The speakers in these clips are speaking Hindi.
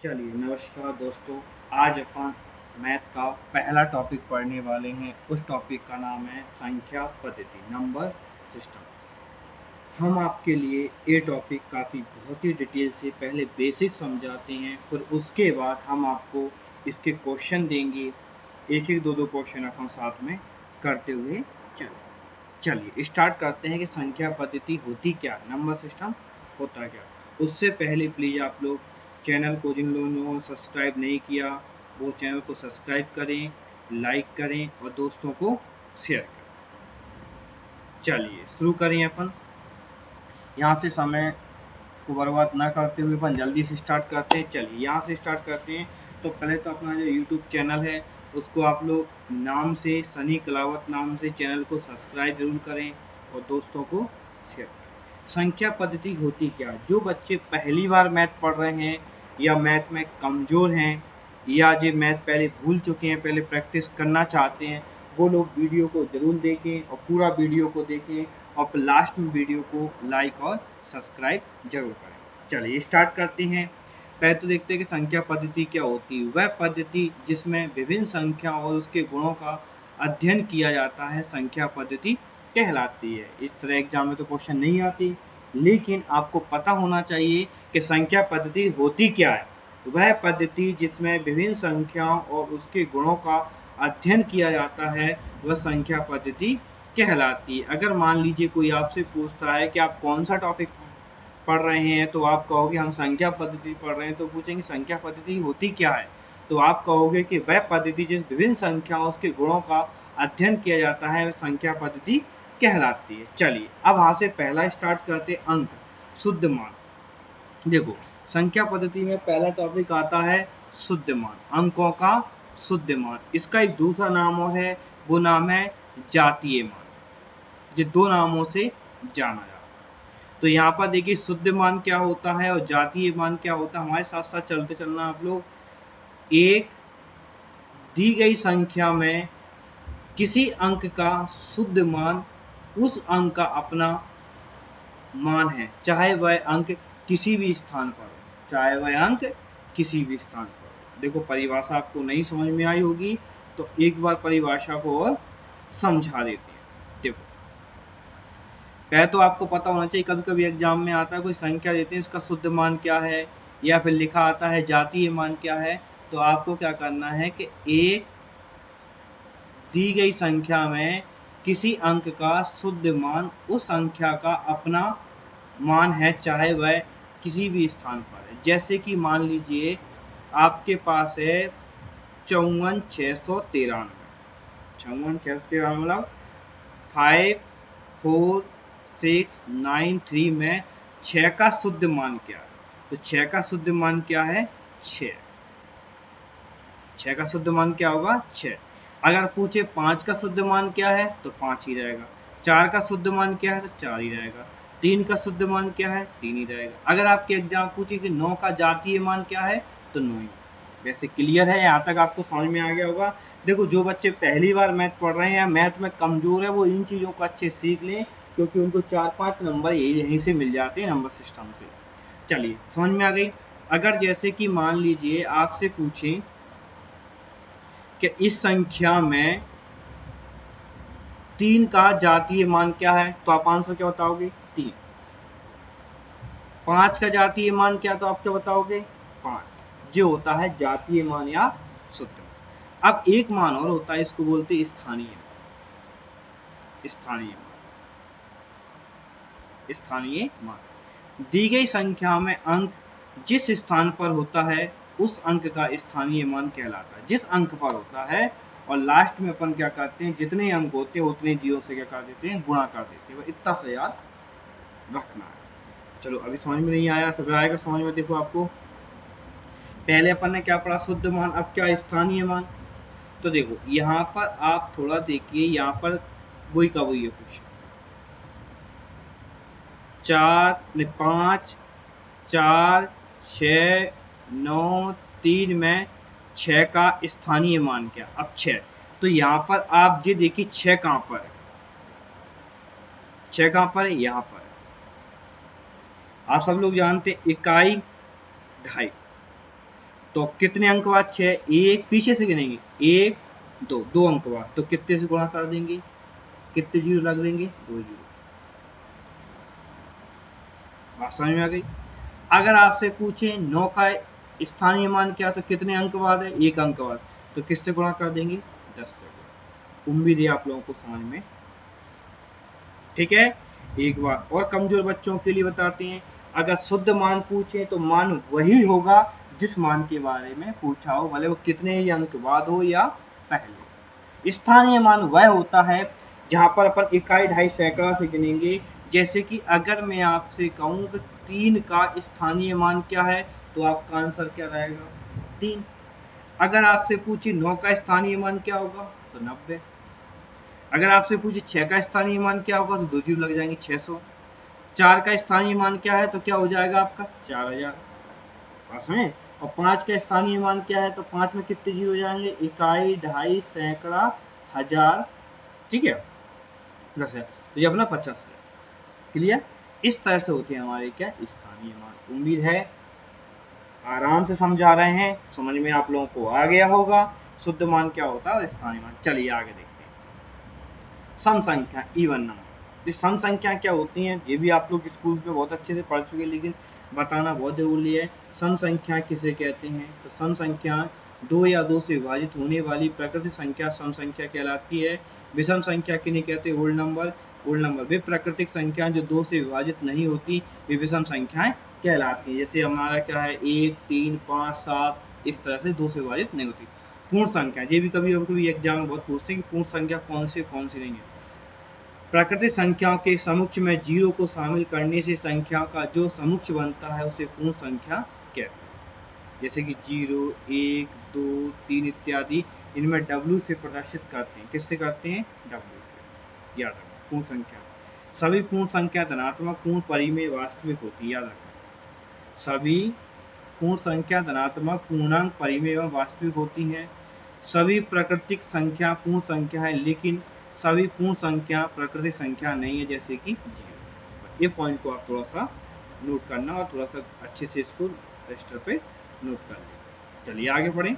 चलिए नमस्कार दोस्तों। आज अपन मैथ का पहला टॉपिक पढ़ने वाले हैं। उस टॉपिक का नाम है संख्या पद्धति, नंबर सिस्टम। हम आपके लिए ये टॉपिक काफ़ी बहुत ही डिटेल से पहले बेसिक समझाते हैं, फिर उसके बाद हम आपको इसके क्वेश्चन देंगे। एक एक दो क्वेश्चन अपन साथ में करते हुए चलिए स्टार्ट करते हैं कि संख्या पद्धति होती क्या, नंबर सिस्टम होता क्या। उससे पहले प्लीज़ आप लोग चैनल को, जिन लोगों ने सब्सक्राइब नहीं किया वो चैनल को सब्सक्राइब करें, लाइक करें और दोस्तों को शेयर करें। चलिए शुरू करें अपन। यहाँ से समय को बर्बाद ना करते हुए अपन जल्दी से स्टार्ट करते हैं। चलिए यहाँ से स्टार्ट करते हैं। तो पहले तो अपना जो यूट्यूब चैनल है उसको आप लोग नाम से, सनी कलावत नाम से चैनल को सब्सक्राइब जरूर करें और दोस्तों को शेयर करें। संख्या पद्धति होती क्या, जो बच्चे पहली बार मैथ पढ़ रहे हैं या मैथ में कमज़ोर हैं या जो मैथ पहले भूल चुके हैं, पहले प्रैक्टिस करना चाहते हैं, वो लोग वीडियो को ज़रूर देखें और पूरा वीडियो को देखें और लास्ट में वीडियो को लाइक और सब्सक्राइब जरूर करें। चलिए स्टार्ट करते हैं। पहले तो देखते हैं कि संख्या पद्धति क्या होती है। वह पद्धति जिसमें विभिन्न संख्या और उसके गुणों का अध्ययन किया जाता है संख्या पद्धति कहलाती है। इस तरह एग्जाम में तो क्वेश्चन नहीं आती, लेकिन आपको पता होना चाहिए कि संख्या पद्धति होती क्या है। वह पद्धति जिसमें विभिन्न संख्याओं और उसके गुणों का अध्ययन किया जाता है वह संख्या पद्धति कहलाती है। अगर मान लीजिए कोई आपसे पूछता है कि आप कौन सा टॉपिक पढ़ रहे हैं, तो आप कहोगे हम संख्या पद्धति पढ़ रहे हैं। तो पूछेंगे संख्या पद्धति होती क्या है, तो आप कहोगे कि वह पद्धति जिस विभिन्न संख्याओं उसके गुणों का अध्ययन किया जाता है वह संख्या पद्धति कहलाती है। चलिए अब यहाँ से पहला स्टार्ट करते अंक शुद्ध मान। देखो संख्या पद्धति में पहला टॉपिक आता है शुद्ध मान, अंकों का शुद्ध मान। इसका एक दूसरा नाम और है, वो नाम है जातीय मान। ये दो नामों से जाना जाता है। तो यहाँ पर देखिए शुद्ध मान क्या होता है और जातीय मान क्या होता है। हमारे साथ साथ चलते चलना आप लोग। एक दी गई संख्या में किसी अंक का शुद्ध मान उस अंक का अपना मान है, चाहे वह अंक किसी भी स्थान पर हो, चाहे वह अंक किसी भी स्थान पर हो। देखो परिभाषा आपको नहीं समझ में आई होगी तो एक बार परिभाषा को और समझा देते हैं। देखो पहले तो आपको पता होना चाहिए, कभी कभी एग्जाम में आता है कोई संख्या देते हैं इसका शुद्ध मान क्या है, या फिर लिखा आता है जातीय मान क्या है। तो आपको क्या करना है कि एक दी गई संख्या में किसी अंक का शुद्ध मान उस संख्या का अपना मान है, चाहे वह किसी भी स्थान पर है। जैसे कि मान लीजिए आपके पास है 54,693, 54,693 मतलब 54693 में 6 का शुद्ध मान क्या है। तो 6 का शुद्ध मान क्या है, 6। 6 का शुद्ध मान क्या होगा, 6। अगर पूछे 5 का शुद्ध मान क्या है तो 5 ही रहेगा। 4 का शुद्ध मान क्या है तो 4 ही रहेगा। 3 का शुद्ध मान क्या है, 3 ही रहेगा। अगर आपके एग्जाम पूछे कि 9 का जातीय मान क्या है तो 9 ही। वैसे क्लियर है, यहाँ तक आपको समझ में आ गया होगा। देखो जो बच्चे पहली बार मैथ पढ़ रहे हैं या मैथ में कमजोर है वो इन चीज़ों को अच्छे सीख लें, क्योंकि उनको 4-5 नंबर यहीं से मिल जाते हैं नंबर सिस्टम से। चलिए समझ में आ गई। अगर जैसे कि मान लीजिए आपसे पूछें कि इस संख्या में 3 का जातीय मान क्या है, तो आप आंसर क्या बताओगे, 3। 5 का जातीय मान क्या, तो आप क्या बताओगे, 5। जो होता है जातीय मान या शुद्ध मान। अब एक मान और होता है, इसको बोलते हैं स्थानीय मान। स्थानीय मान दी गई संख्या में अंक जिस स्थान पर होता है उस अंक का स्थानीय मान कहलाता है। जिस अंक पर होता है और लास्ट में अपन क्या करते हैं, जितने अंक होते हैं उतने जीरो से क्या कर देते हैं, गुणा कर देते हैं। इतना सा याद रखना है। चलो अभी समझ में नहीं आया तो आएगा समझ में। देखो आपको पहले अपन ने क्या पढ़ा, शुद्ध मान, अब क्या स्थानीय मान। तो देखो यहाँ पर आप थोड़ा देखिए, यहाँ पर वही का वही है कुछ 5, 4, 6, 9, 3 में 6 का स्थानीय मान क्या, अब 6। तो यहाँ पर आप ये देखिए 6 कहाँ पर है, 6 कहाँ पर है, यहाँ पर है। आप सब लोग जानते हैं इकाई ढाई, तो कितने अंक बाद 6, एक पीछे से गिनेंगे, 1 2, 2 अंक बाद, तो कितने से गुणा कर देंगे, कितने जीरो लग देंगे, 2 जीरो। बात समझ में आ गई। अगर आपसे पूछे 9 का स्थानीय मान क्या, तो कितने अंक बाद है, 1 अंक बाद, तो किससे गुणा कर देंगे, 10 से। उम्मीद है आप लोगों को समझ में, ठीक है। एक बार और कमजोर बच्चों के लिए बताते हैं, अगर शुद्ध मान पूछे तो मान वही होगा जिस मान के बारे में पूछा हो, भले वो कितने ही अंक बाद हो या पहले। स्थानीय मान वह होता है जहां पर अपन इकाई, ढाई, सैकड़ा से गिनेंगे। जैसे कि अगर मैं आपसे कहूं कि 3 का स्थानीय मान क्या है, तो आपका आंसर क्या रहेगा, 3। अगर आपसे पूछे 9 का स्थानीय मान क्या होगा, तो 90। अगर आपसे पूछे 6 का स्थानीय मान क्या होगा, तो 2 जीरो लग जाएंगे, 600। 4 का स्थानीय मान क्या है, तो क्या हो जाएगा आपका 4000 पास में। और 5 का स्थानीय मान क्या है, तो 5 में कितने जीरो हो जाएंगे, इकाई, ढाई, सैकड़ा, हजार, ठीक है, 10,000, तो ये अपना 50,000। क्लियर। इस तरह से होते हैं हमारे क्या स्थानीय मान। उम्मीद है आराम से समझा रहे हैं, समझ में आप लोगों को आ गया होगा शुद्ध मान क्या होता है और स्थानीय मान। चलिए आगे देखते हैं। सम संख्या, इवन नंबर। ये सम संख्या क्या होती हैं, ये भी आप लोग स्कूल में बहुत अच्छे से पढ़ चुके, लेकिन बताना बहुत जरूरी है। सम संख्या किसे कहते हैं, तो सम संख्या 2 या 2 से विभाजित होने वाली प्राकृतिक संख्या सम संख्या कहलाती है। विषम संख्या किन्हें कहते हैं, होल नंबर। होल नंबर वे प्राकृतिक संख्या जो 2 से विभाजित नहीं होती, वे विषम संख्याएं कहलाती है। जैसे हमारा क्या है 1, 3, 5, 7, इस तरह से 2 से विभाजित नहीं होती। पूर्ण संख्या, ये भी कभी एग्जाम में बहुत पूछते हैं कि पूर्ण संख्या कौन सी नहीं है। प्राकृतिक संख्याओं के समुच्चय में जीरो को शामिल करने से संख्या का जो समुच्चय बनता है उसे पूर्ण संख्या कहते हैं। जैसे कि 0, 1, 2, 3 इत्यादि, इनमें W से प्रदर्शित करते हैं। किससे करते हैं, W से। याद रखना, पूर्ण संख्या। सभी पूर्ण संख्या धनात्मक पूर्ण परिमेय वास्तविक होती है, याद रखना। सभी पूर्ण संख्या धनात्मक पूर्णांक परिमेय एवं वास्तविक होती हैं। सभी प्राकृतिक संख्या पूर्ण संख्या है, लेकिन सभी पूर्ण संख्या प्राकृतिक संख्या नहीं है, जैसे कि 0। ये पॉइंट को आप थोड़ा सा नोट करना और थोड़ा सा अच्छे से इसको रजिस्टर पे नोट कर लें। चलिए आगे बढ़ें।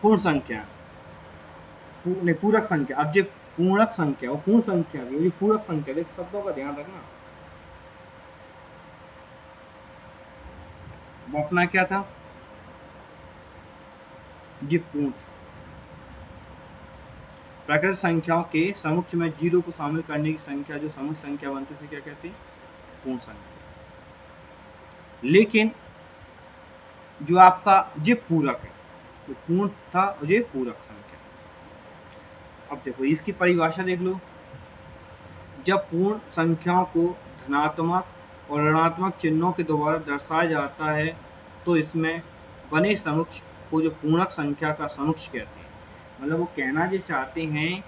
पूर्ण संख्या, पूरक संख्या। अब जो पूर्णक संख्या और पूर्ण संख्या, ये पूरक संख्या, एक शब्दों का ध्यान रखना। वो अपना क्या था, ये पूर्ण। प्राकृतिक संख्याओं के समुच्चय में जीरो को शामिल करने की संख्या जो समुच्चय संख्या बनती है, क्या कहते हैं, पूर्ण संख्या। लेकिन जो आपका ये पूरक है, तो पूर्ण था और ये पूरक संख्या। अब देखो इसकी परिभाषा देख लो। जब पूर्ण संख्याओं को धनात्मक और ऋणात्मक चिन्हों के द्वारा दर्शाया जाता है, तो इसमें बने समुच्चय को जो पूर्णक संख्या का समुच्चय कहते हैं। मतलब वो कहना ये चाहते हैं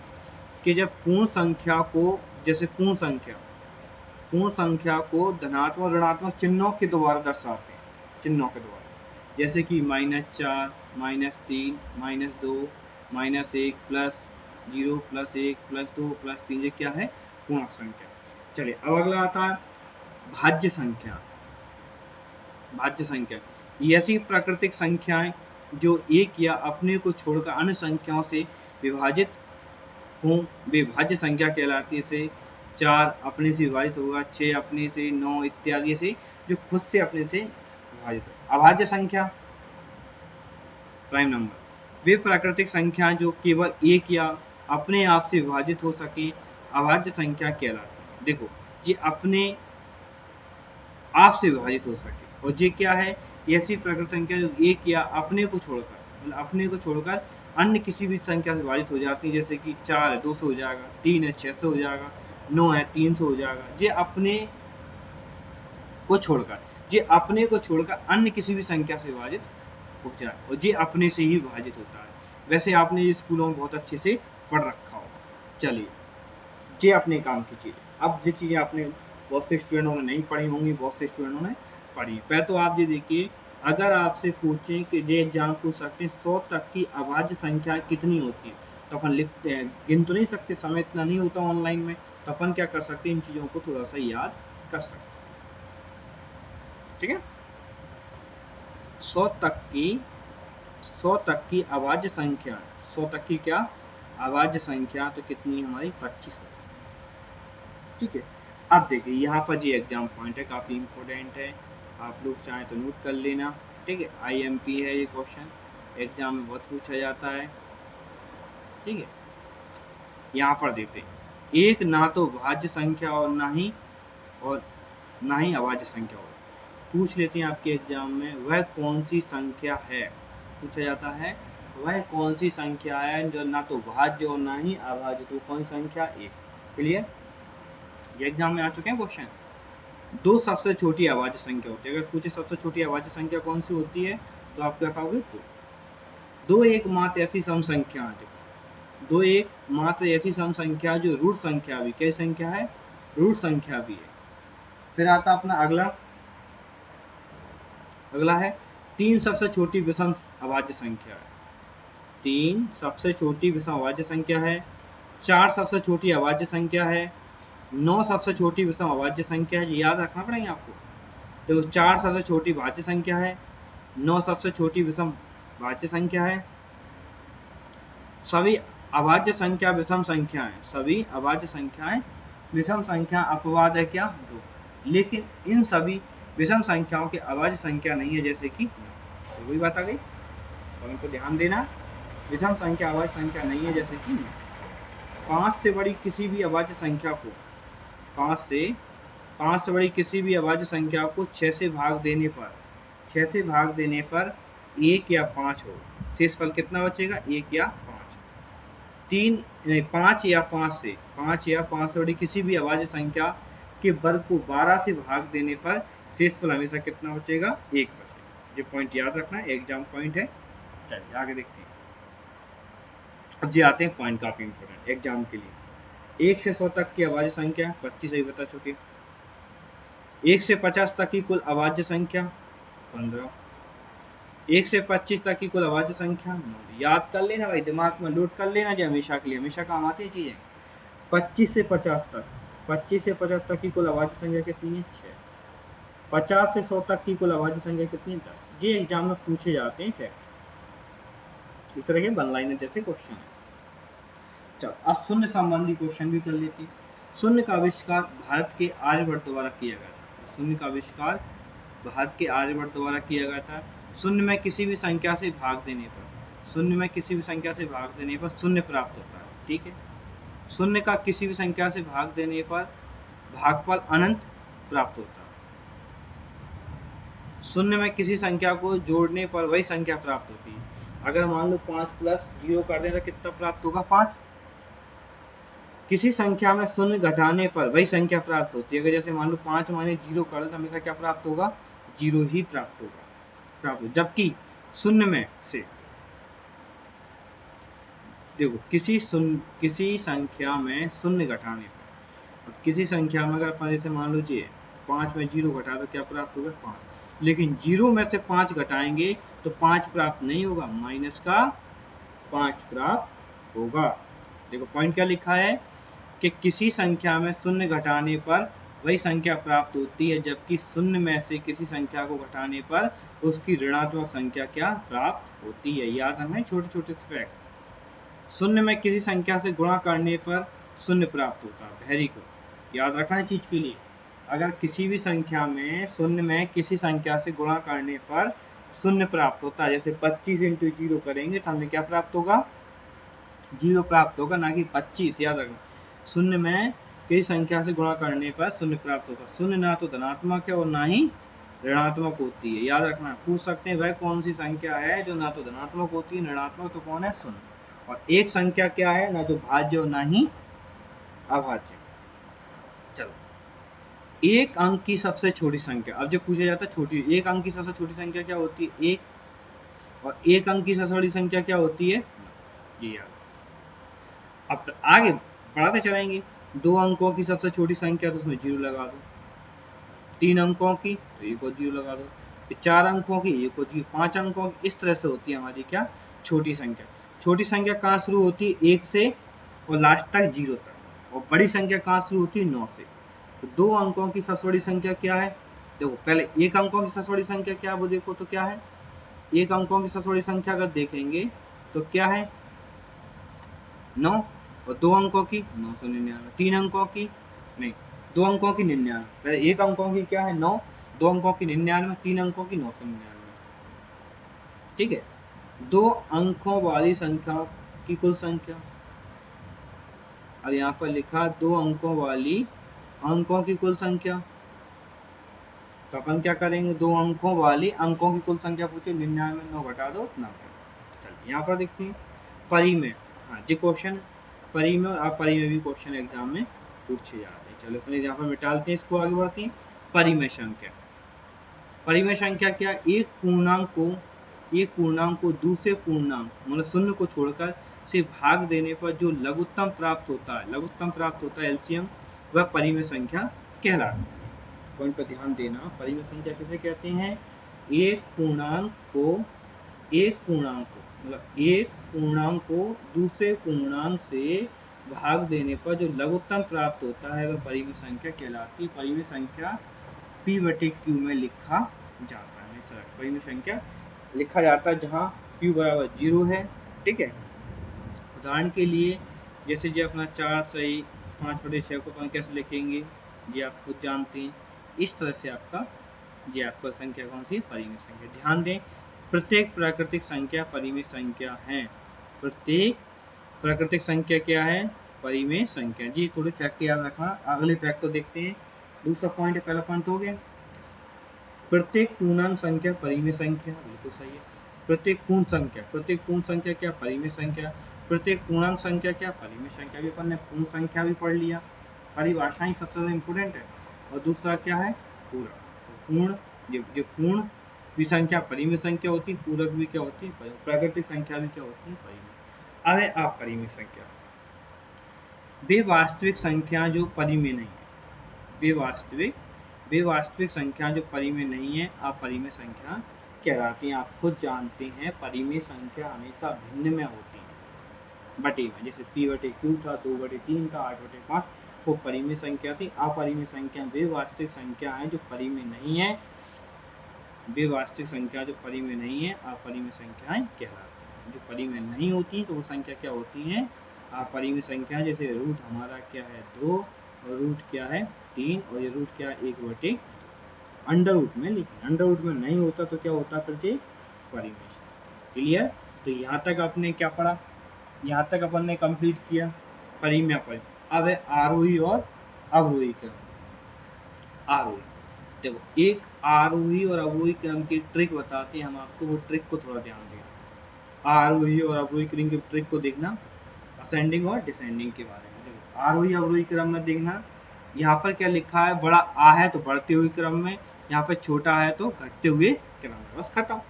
कि जब पूर्ण संख्या को, जैसे पूर्ण संख्या को धनात्मक ऋणात्मक चिन्हों के द्वारा दर्शाते हैं, चिन्हों के द्वारा, जैसे कि -4, -3, -2, -1, +0, +1, +2, +3, ये क्या है, पूर्णक संख्या। चलिए अब अगला आता है भाज्य संख्या। भाज्य संख्या ये ऐसी प्राकृतिक संख्याएं जो एक या अपने को छोड़कर अन्य संख्याओं से विभाजित हों, वे भाज्य संख्या कहलाती है। जैसे 4 अपने से विभाजित होगा, 6 अपने से, 9 इत्यादि से जो खुद से अपने से विभाजित हो। अभाज्य संख्या, प्राइम नंबर, वे प्राकृतिक संख्या जो केवल एक या अपने आप से विभाजित हो सके, अभाज्य संख्या कहलाती है। देखो ये अपने आप से विभाजित हो सके, और ये क्या है, ऐसी प्राकृतिक संख्या जो एक या अपने को छोड़कर, मतलब अपने को छोड़कर अन्य किसी भी संख्या से विभाजित हो जाती है। जैसे कि 4 है 200 हो जाएगा, 3 है 600 हो जाएगा, 9 है 300 हो जाएगा। ये अपने को छोड़कर अन्य किसी भी संख्या से विभाजित हो जाए, और ये अपने से ही विभाजित होता है। वैसे आपने स्कूलों में बहुत अच्छे से पढ़ रखा होगा। चलिए ये अपने काम की चीज़। अब ये चीज़ें आपने बहुत से स्टूडेंटों ने नहीं पढ़ी होंगी, बहुत से स्टूडेंटों ने पढ़ी। पहले तो आप ये देखिए, अगर आपसे पूछें कि ये एग्जाम पूछ सकते हैं 100 तक की अभाज्य संख्या कितनी होती है, तो अपन लिखते हैं, गिन तो नहीं सकते, समय इतना नहीं होता ऑनलाइन में, तो अपन क्या कर सकते हैं, इन चीज़ों को थोड़ा सा याद कर सकते हैं। ठीक है, 100 तक की अभाज्य संख्या, 100 तक की क्या अभाज्य संख्या, तो कितनी हमारी 25 होती है। ठीक है, अब देखिए यहाँ पर जी एग्जाम पॉइंट है, काफ़ी इंपॉर्टेंट है, आप लोग चाहें तो नोट कर लेना। ठीक है, IMP है ये क्वेश्चन, एग्जाम में बहुत पूछा जाता है। ठीक है, यहाँ पर देखते हैं, एक ना तो भाज्य संख्या और ना ही अभाज्य संख्या हो, पूछ लेते हैं आपके एग्जाम में, वह कौन सी संख्या है, पूछा जाता है वह कौन सी संख्या है जो ना तो भाज्य और ना ही अभाज्य, तो कौन संख्या? एक। क्लियर, ये एग्जाम में आ चुके हैं क्वेश्चन। दो सबसे छोटी अभाज्य संख्या होती है, अगर पूछे सबसे छोटी अभाज्य संख्या कौन सी होती है, तो आप क्या कहोगे? दो एक मात्र ऐसी सम संख्या है, दो एक मात्र ऐसी सम संख्या जो रूट संख्या भी, क्या संख्या है? रूट संख्या भी है। फिर आता अपना अगला है तीन सबसे छोटी विषम अभाज्य संख्या है, तीन सबसे छोटी विषम अभाज्य संख्या है, चार सबसे छोटी अभाज्य संख्या है, 9 सबसे छोटी विषम अभाज्य संख्या है। ये याद रखना पड़ेगा आपको। तो 4 सबसे छोटी भाज्य संख्या है, 9 सबसे छोटी विषम भाज्य संख्या है। सभी अभाज्य संख्या विषम संख्या है, सभी अभाज्य संख्याएं विषम संख्या, अपवाद है क्या? 2। लेकिन इन सभी विषम संख्याओं के अभाज्य संख्या नहीं है, जैसे कि तो वही बात आ गई, और इनको ध्यान देना, विषम संख्या अभाज्य संख्या नहीं है, जैसे कि 5 से बड़ी किसी भी अभाज्य संख्या को, 5 से बड़ी किसी भी अभाज्य संख्या को 6 से भाग देने पर 1 या 5 हो, शेषफल कितना बचेगा? 1 या 5। 5 या 5 से बड़ी किसी भी अभाज्य संख्या के वर्ग को 12 से भाग देने पर शेषफल हमेशा कितना बचेगा? 1 बचेगा। ये पॉइंट याद रखना है, एग्जाम पॉइंट है। चलिए आगे देखते हैं। अब जी आते हैं पॉइंट काफी इंपॉर्टेंट एग्जाम के लिए। 1 से 100 तक की अभाज्य संख्या 25 सही बता चुके। 1 से 50 तक की कुल अभाज्य संख्या 15। 1 से 25 तक की कुल अभाज्य संख्या 9। याद कर लेना भाई, दिमाग में लोड कर लेना जी, हमेशा के लिए, हमेशा काम आती है चीजें। 25 से 50 तक की कुल अभाज्य संख्या कितनी है? 6। 50 से 100 तक की कुल अभाज्य संख्या कितनी है? 10। ये एग्जाम में पूछे जाते हैं फैक्ट, इस तरह के वन लाइनर जैसे क्वेश्चन है। चलो अब शून्य संबंधी क्वेश्चन भी कर लेते हैं। शून्य का आविष्कार भारत के आर्यभट्ट द्वारा किया गया था। शून्य का आविष्कार भारत के आर्यभट्ट द्वारा किया गया था। शून्य में किसी भी संख्या से भाग देने पर शून्य प्राप्त होता है। ठीक है, शून्य का किसी भी संख्या से भाग देने पर भागफल अनंत प्राप्त होता है। शून्य में किसी संख्या को जोड़ने पर वही संख्या प्राप्त होती है। अगर मान लो 5 + 0 कर दें तो कितना प्राप्त होगा? 5। किसी संख्या में शून्य घटाने पर वही संख्या प्राप्त होती है। अगर जैसे मान लो 5 - 0 कर दें तो हमेशा क्या प्राप्त होगा? 0 ही प्राप्त होगा। जबकि शून्य में से देखो, किसी संख्या में शून्य घटाने पर, किसी संख्या में अगर अपन जैसे मान लो 5 में 0 घटा तो क्या प्राप्त होगा? 5। लेकिन 0 में से 5 घटाएंगे तो 5 प्राप्त नहीं होगा, माइनस का 5 प्राप्त होगा। देखो पॉइंट क्या लिखा है कि किसी संख्या में शून्य घटाने पर वही संख्या प्राप्त होती है, जबकि शून्य में से किसी संख्या को घटाने पर उसकी ऋणात्मक संख्या क्या प्राप्त होती है। याद रखना है छोटे छोटे से फैक्ट। शून्य में किसी संख्या से गुणा करने पर शून्य प्राप्त होता है। वेरी गुड, याद रखना है चीज के लिए। अगर किसी भी संख्या में शून्य में किसी संख्या से गुणा करने पर शून्य प्राप्त होता है, जैसे 25 × 0 करेंगे तो हमें क्या प्राप्त होगा? 0 प्राप्त होगा, ना कि 25। याद रखना, शून्य में किसी संख्या से गुणा करने पर शून्य प्राप्त होगा। शून्य ना तो धनात्मक है और ना ही ऋणात्मक होती है। याद रखना, पूछ सकते हैं वह कौन सी संख्या है जो ना तो धनात्मक होती है, ऋणात्मक तो कौन है? शून्य। और एक संख्या क्या है? ना तो भाज्य और ना ही अभाज्य। चलो, एक अंक की सबसे छोटी संख्या, अब जो पूछा जाता है छोटी, एक अंक की सबसे छोटी संख्या क्या होती है? 1। और एक अंक की सबसे बड़ी संख्या क्या होती है? ये याद। अब आगे बढ़ाते चलेंगे। 2 अंकों की सबसे छोटी संख्या तो उसमें 0 लगा दो, 3 अंकों की तो 1 और 0 लगा दो, 4 अंकों की 1 और 0, 5 अंकों की, इस तरह से होती है हमारी क्या? छोटी संख्या। छोटी संख्या कहाँ शुरू होती है? 1 से और लास्ट तक 0 तक। और बड़ी संख्या कहाँ शुरू होती है? 9 से। तो 2 अंकों की सबसे बड़ी संख्या क्या है? देखो पहले 1 अंकों की सबसे बड़ी संख्या क्या है वो देखो तो क्या है? एक अंकों की सबसे बड़ी संख्या अगर देखेंगे तो क्या है 9, और 2 अंकों की 999, 3 अंकों की नहीं 2 अंकों की 99, एक अंकों की क्या है 9, 2 अंकों की 99, 3 अंकों की 999। ठीक है, 2 अंकों वाली संख्या की कुल संख्या, अब यहाँ पर लिखा 2 अंकों वाली अंकों की कुल संख्या, तो अपन क्या करेंगे 2 अंकों वाली अंकों की कुल संख्या पूछे 99 9 घटा दो 90। चलिए यहाँ पर देखते हैं परिमेय, हाँ जी क्वेश्चन परिमेय और अपरिमेय भी क्वेश्चन एग्जाम में पूछे जाते हैं। चलो फिर यहाँ पर मिटालते हैं इसको, आगे बढ़ते हैं। परिमेय संख्या, परिमेय संख्या क्या, एक पूर्णांक को दूसरे पूर्णांक मतलब शून्य को छोड़कर से भाग देने पर जो लघुत्तम प्राप्त होता है एलसीएम, वह परिमेय संख्या कहलाती है। पॉइंट पर ध्यान देना, परिमेय संख्या किसे कहते हैं, एक पूर्णांक को दूसरे पूर्णांक से भाग देने पर जो लघुत्तम प्राप्त होता है वह परिमेय संख्या कहलाती है। परिमेय संख्या P/Q में लिखा जाता है, परिमेय संख्या लिखा जाता है जहाँ Q बराबर 0 है। ठीक है, उदाहरण के लिए जैसे जी अपना 4 सही 5/6 को अपन कैसे लिखेंगे, ये आप खुद जानते हैं। इस तरह से आपका संख्या कौन सी, परिमेय संख्या। ध्यान दें, प्रत्येक प्राकृतिक संख्या परिमेय संख्या है। प्रत्येक प्राकृतिक संख्या क्या है, परिमेय संख्या। जी थोड़ी फैक्ट याद रखना। अगले फैक्ट को देखते हैं। दूसरा पॉइंट है, पहला पॉइंट हो गया प्रत्येक पूर्णांक संख्या परिमेय संख्या, बिल्कुल सही है। प्रत्येक पूर्ण संख्या क्या, परिमेय संख्या। प्रत्येक पूर्णांक संख्या क्या, परिमेय संख्या। भी अपन ने पूर्ण संख्या भी पढ़ लिया, परिभाषाएं सबसे ज्यादा इंपोर्टेंट है। और दूसरा क्या है, पूरक। तो पूर्ण, जो पूर्ण भी संख्या परिमेय संख्या होती है, पूरक भी क्या होती है, प्राकृतिक संख्या भी क्या होती है, परिमेय। अरे अपरिमेय संख्या, वे वास्तविक संख्या जो परिमेय नहीं है, वे वास्तविक संख्या जो परिमेय नहीं है, अपरिमेय संख्या कहलाती हैं। आप खुद जानते हैं परिमेय संख्या हमेशा भिन्न में होती है, बटे में। जैसे P/Q था, 2/3 था, 8/5 वो परिमेय संख्या थी। अपरिमेय संख्या वे वास्तविक संख्या है जो परिमेय नहीं है, अपरिमेय संख्याएं कहलाती हैं। जो परिमेय नहीं होती तो वो संख्या क्या होती है, अपरिमेय संख्या। जैसे रूट हमारा क्या है 2 और रूट क्या है 3 और ये रूट क्या है 1/2 अंडर रूट में, लेकिन अंडर रूट में नहीं होता तो क्या होता फिर से परिमेय। क्लियर। तो यहाँ तक आपने क्या पढ़ा, यहाँ तक अपन ने कंप्लीट किया परिमेय अपरिमेय। अब है आरोही और अवरोही क्रम। आरोही, देखो एक आरोही और अवरोही क्रम की ट्रिक बताते हैं हम आपको, वो ट्रिक को थोड़ा ध्यान देना। आरोही और अवरोही क्रम की ट्रिक को देखना, असेंडिंग और डिसेंडिंग के बारे में। देखो आरोही अवरोही क्रम में देखना, यहाँ पर क्या लिखा है, बड़ा आ है तो बढ़ते हुए क्रम में, यहाँ पर छोटा है तो घटते हुए क्रम में, बस खत्म।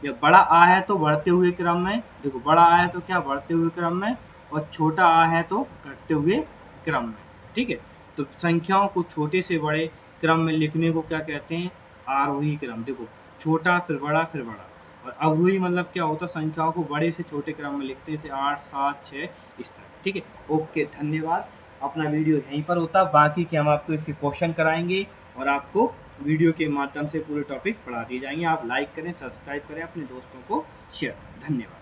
या बड़ा आ है तो बढ़ते हुए क्रम में, देखो बड़ा आ है तो क्या बढ़ते हुए क्रम में, और छोटा आ है तो घटते हुए क्रम में। ठीक है, तो संख्याओं को छोटे से बड़े क्रम में लिखने को क्या कहते हैं, आरोही क्रम। देखो छोटा फिर बड़ा फिर बड़ा। और अवरोही मतलब क्या होता है, संख्याओं को बड़े से छोटे क्रम में लिखते हैं, जैसे 8 7 6 इस तरह। ठीक है, ओके धन्यवाद। अपना वीडियो यहीं पर होता, बाकी के हम आपको इसके क्वेश्चन कराएंगे और आपको वीडियो के माध्यम से पूरे टॉपिक पढ़ा दिए जाएंगे। आप लाइक करें, सब्सक्राइब करें, अपने दोस्तों को शेयर। धन्यवाद।